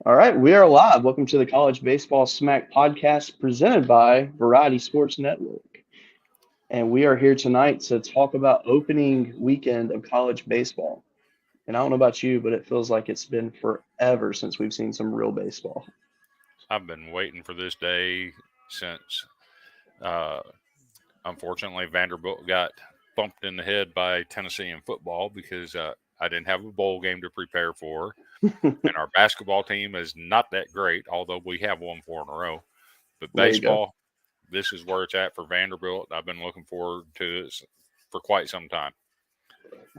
All right, we are live. Welcome to the College Baseball Smack podcast presented by Variety Sports Network. And we are here tonight to talk about opening weekend of college baseball. And I don't know about you, but it feels like it's been forever since we've seen some real baseball. I've been waiting for this day since, uh, unfortunately, Vanderbilt got bumped in the head by Tennessee in football because I didn't have a bowl game to prepare for. And our basketball team is not that great, although we have won four in a row. But There you go. baseball, this is where it's at for Vanderbilt. I've been looking forward to this for quite some time.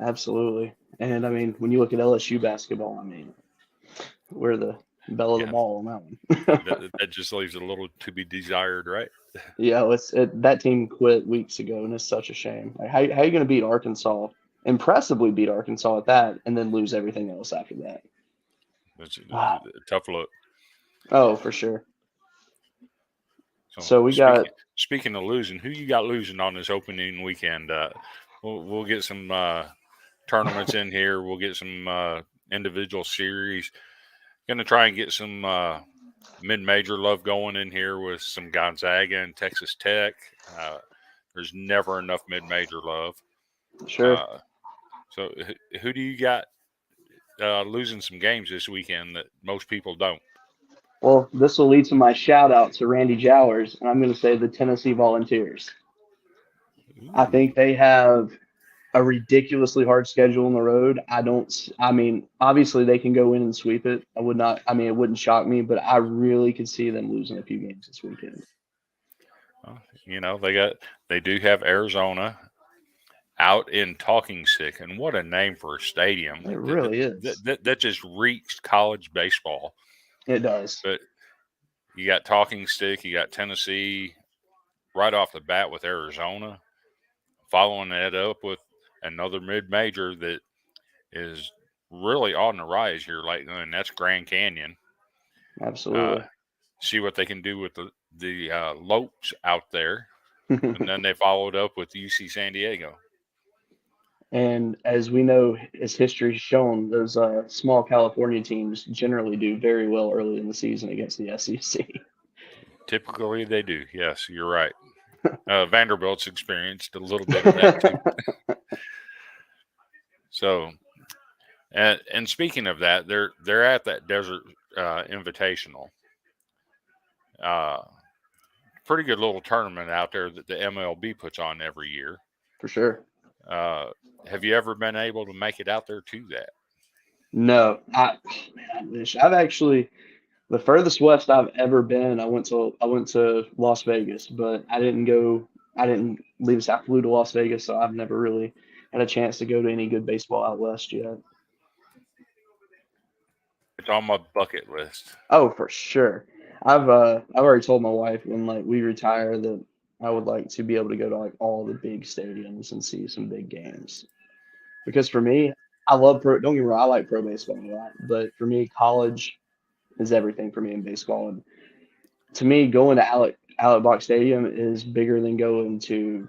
Absolutely. And I mean, when you look at LSU basketball, we're the belle of the Yeah, ball on that one. that just leaves a little to be desired, right? Yeah, that team quit weeks ago, and it's such a shame. Like, how are you going to beat Arkansas, impressively beat Arkansas at that, and then lose everything else after that? It's Ah, a tough look. oh, for sure. So So we got speaking of losing, who you got losing on this opening weekend? We'll get some tournaments in here. We'll get some individual series. Going to try and get some mid-major love going in here with some Gonzaga and Texas Tech. Uh, there's never enough mid-major love. sure. Uh, so who do you got losing some games this weekend that most people don't? Well, this will lead to my shout out to Randy Jowers, and I'm going to say the Tennessee Volunteers. I Ooh. think they have a ridiculously hard schedule on the road. Obviously they can go in and sweep it. I would not, I mean, it wouldn't shock me, but I really could see them losing a few games this weekend. They do have Arizona out in Talking Stick, and what a name for a stadium! It really is. That just reeks college baseball. It does. But you got Talking Stick, you got Tennessee right off the bat with Arizona, following that up with another mid-major that is really on the rise here lately, and that's Grand Canyon. Uh, Absolutely. see what they can do with the Lopes out there, and then they followed up with UC San Diego. And as we know, as history's shown, those small California teams generally do very well early in the season against the SEC. Typically, they do. Yes, you're right. Vanderbilt's experienced a little bit of that too. So, and speaking of that, they're at that Desert Invitational. Uh, Pretty good little tournament out there that the MLB puts on every year. For sure. Uh, have you ever been able to make it out there to that? No, man, I wish I've actually the furthest west I've ever been. I went to Las Vegas, but I didn't go. I didn't leave. I flew to Las Vegas, so I've never really had a chance to go to any good baseball out west yet. It's on my bucket list. Oh, for sure. I've already told my wife when like we retire that I would like to be able to go to like all the big stadiums and see some big games. Because for me, I love pro. Don't get me wrong, I like pro baseball a lot, but for me, college is everything for me in baseball. And to me, going to Alec Box Stadium is bigger than going to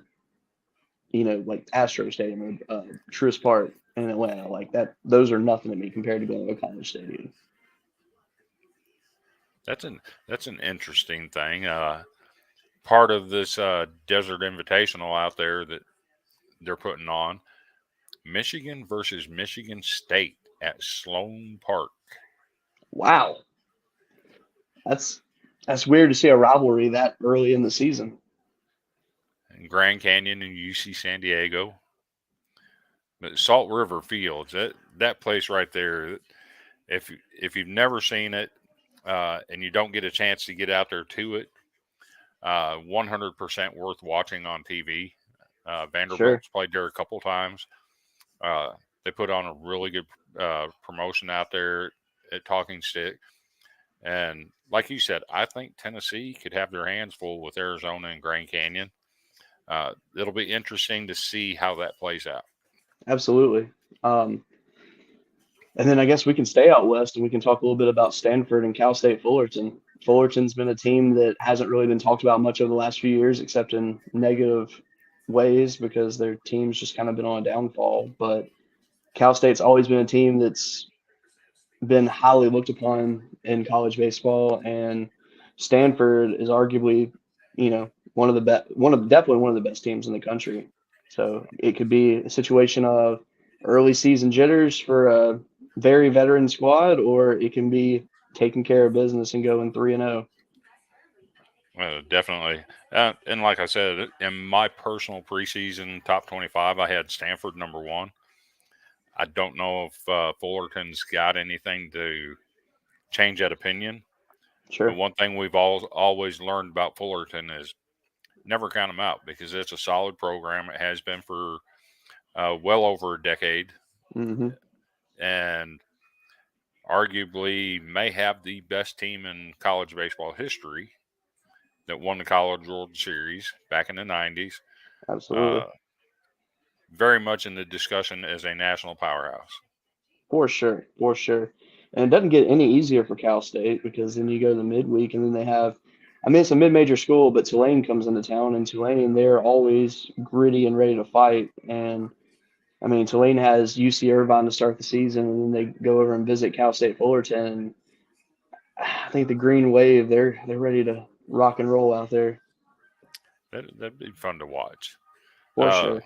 like Astro Stadium or Truist Park in Atlanta. Like that, those are nothing to me compared to going to a college stadium. That's an interesting thing. Part of this Desert Invitational out there that they're putting on Michigan versus Michigan State at Sloan Park. Wow, that's that's weird to see a rivalry that early in the season. And Grand Canyon and UC San Diego. But Salt River Fields, that place right there. If you've never seen it and you don't get a chance to get out there to it, 100% worth watching on TV. Sure. Vanderbilt's played there a couple times. Uh, they put on a really good promotion out there at Talking Stick. And like you said, I think Tennessee could have their hands full with Arizona and Grand Canyon. It'll be interesting to see how that plays out. Absolutely. Um, and then I guess we can stay out west and we can talk a little bit about Stanford and Cal State Fullerton. Fullerton's been a team that hasn't really been talked about much over the last few years, except in negative ways because their team's just kind of been on a downfall. But Cal State's always been a team been highly looked upon in college baseball, and Stanford is arguably, one of the best, definitely one of the best teams in the country. So it could be a situation of early season jitters for a very veteran squad, or it can be taking care of business and going 3-0. Definitely. And like I said, in my personal preseason top 25, I had Stanford number one. I don't know if Fullerton's got anything to change that opinion. But Sure. one thing we've always learned about Fullerton is never count them out, because it's a solid program. It has been for well over a decade, Hmm. and arguably may have the best team in college baseball history that won the College World Series back in the 90s. Absolutely. Uh, very much in the discussion as a national powerhouse. For sure. For sure. And it doesn't get any easier for Cal State because then you go to the midweek and then they have, I mean, it's a mid-major school, but Tulane comes into town, and Tulane, they're always gritty and ready to fight. And I mean, Tulane has UC Irvine to start the season, and then they go over and visit Cal State Fullerton. And I think the Green Wave, they're ready to rock and roll out there. That'd be fun to watch. For sure.